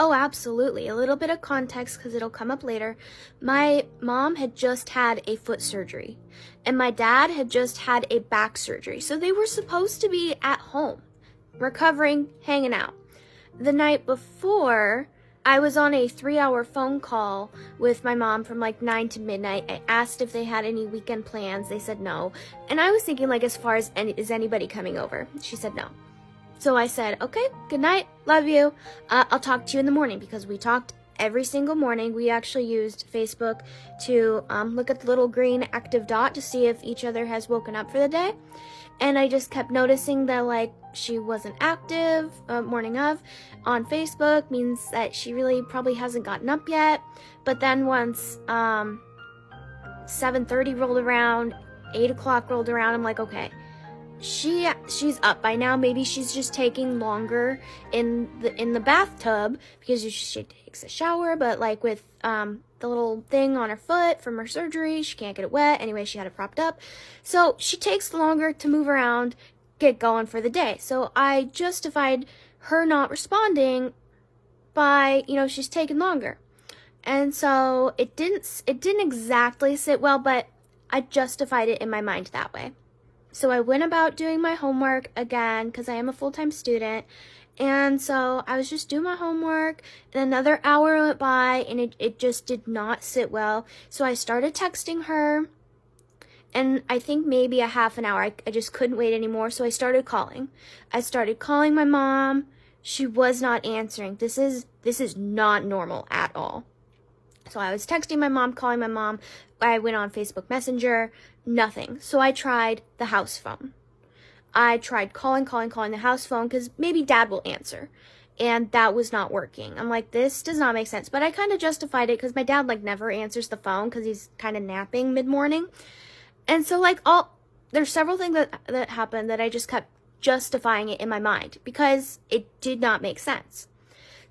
Oh, absolutely. A little bit of context because it'll come up later. My mom had just had a foot surgery, and my dad had just had a back surgery. So they were supposed to be at home, recovering, hanging out. The night before, I was on a 3-hour phone call with my mom from like 9 to midnight. I asked if they had any weekend plans. They said no. And I was thinking, like, as far as is anybody coming over? She said no. So I said, okay, good night, love you. I'll talk to you in the morning, because we talked every single morning. We actually used Facebook to look at the little green active dot to see if each other has woken up for the day. And I just kept noticing that, like, she wasn't active morning of on Facebook, means that she really probably hasn't gotten up yet. But then once 7:30 rolled around, 8 o'clock rolled around, I'm like, okay, she's up by now. Maybe she's just taking longer in the bathtub because she takes a shower, but like with the little thing on her foot from her surgery, she can't get it wet. Anyway, she had it propped up, so she takes longer to move around, get going for the day. So I justified her not responding by, she's taking longer. And so it didn't exactly sit well, but I justified it in my mind that way. So I went about doing my homework again, because I am a full-time student. And so I was just doing my homework, and another hour went by, and it just did not sit well. So I started texting her, and I think maybe a half an hour. I just couldn't wait anymore, so I started calling. I started calling my mom. She was not answering. This is not normal at all. So I was texting my mom, calling my mom. I went on Facebook Messenger, nothing. So I tried the house phone. I tried calling the house phone because maybe Dad will answer. And that was not working. I'm like, this does not make sense. But I kind of justified it because my dad like never answers the phone because he's kind of napping mid-morning. And so like there's several things that happened that I just kept justifying it in my mind because it did not make sense.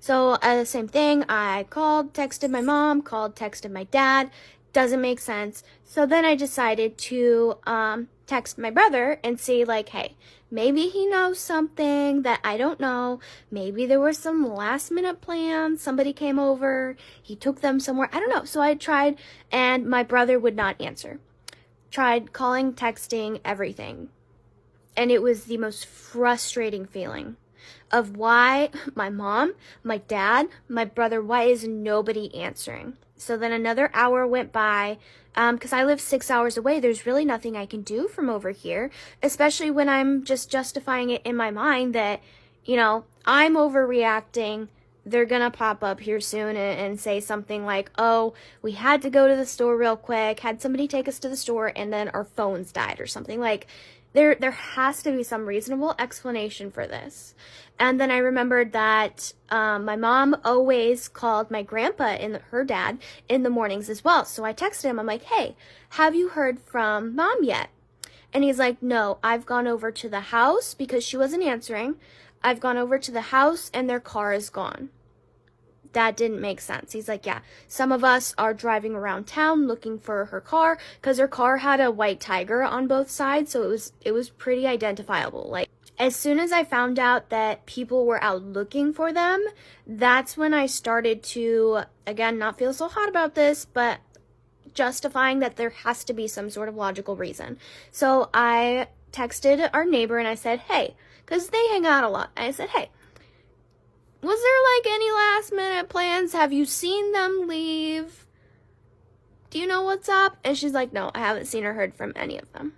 So same thing, I called, texted my mom, texted my dad. Doesn't make sense. So then I decided to text my brother and see, like, hey, maybe he knows something that I don't know. Maybe there were some last minute plans. Somebody came over. He took them somewhere. I don't know. So I tried, and my brother would not answer. Tried calling, texting, everything. And it was the most frustrating feeling of why my mom, my dad, my brother, why is nobody answering? So then another hour went by, because I live 6 hours away. There's really nothing I can do from over here, especially when I'm just justifying it in my mind that, I'm overreacting. They're going to pop up here soon and say something like, oh, we had to go to the store real quick, had somebody take us to the store, and then our phones died or something. Like, there has to be some reasonable explanation for this. And then I remembered that my mom always called my grandpa and her dad in the mornings as well. So I texted him. I'm like, hey, have you heard from Mom yet? And he's like, no, I've gone over to the house because she wasn't answering. I've gone over to the house and their car is gone. That didn't make sense. He's like, yeah, some of us are driving around town looking for her car because her car had a white tiger on both sides. So it was pretty identifiable. Like, as soon as I found out that people were out looking for them, that's when I started to, again, not feel so hot about this, but justifying that there has to be some sort of logical reason. So I texted our neighbor and I said, hey, because they hang out a lot. I said, hey, was there like any last minute plans? Have you seen them leave? Do you know what's up? And she's like, no, I haven't seen or heard from any of them.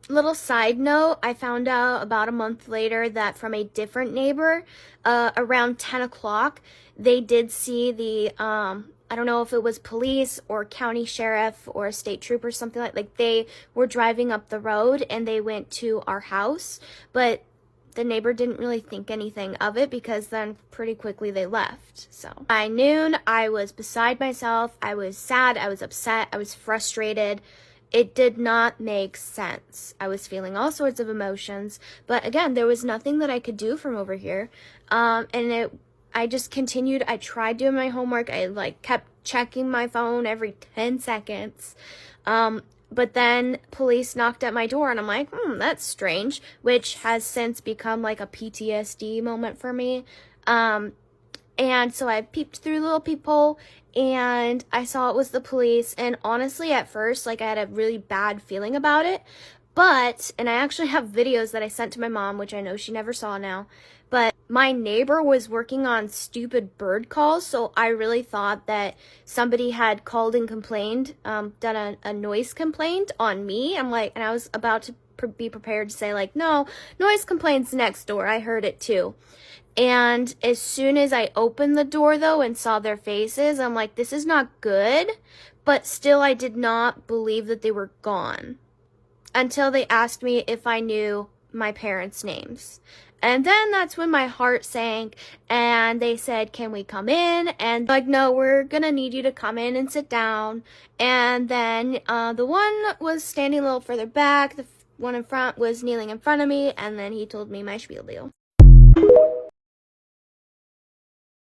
Little side note, I found out about a month later that from a different neighbor, around 10 o'clock, they did see the, I don't know if it was police or county sheriff or a state trooper, something like they were driving up the road and they went to our house, but the neighbor didn't really think anything of it because then pretty quickly they left. So by noon, I was beside myself. I was sad. I was upset. I was frustrated. It did not make sense. I was feeling all sorts of emotions, but again, there was nothing that I could do from over here. I just continued. I tried doing my homework. I like kept checking my phone every 10 seconds. But then police knocked at my door and I'm like, that's strange, which has since become like a PTSD moment for me. And so I peeped through the little peephole and I saw it was the police. And honestly, at first, like, I had a really bad feeling about it. But, and I actually have videos that I sent to my mom, which I know she never saw now. But my neighbor was working on stupid bird calls, so I really thought that somebody had called and complained, done a noise complaint on me. I'm like, and I was about to be prepared to say, like, no, noise complaints next door. I heard it too. And as soon as I opened the door, though, and saw their faces, I'm like, this is not good. But still, I did not believe that they were gone until they asked me if I knew my parents' names. And then that's when my heart sank, and they said, can we come in? And like, no, we're gonna need you to come in and sit down. And then the one was standing a little further back, the one in front was kneeling in front of me, and then he told me my spiel deal.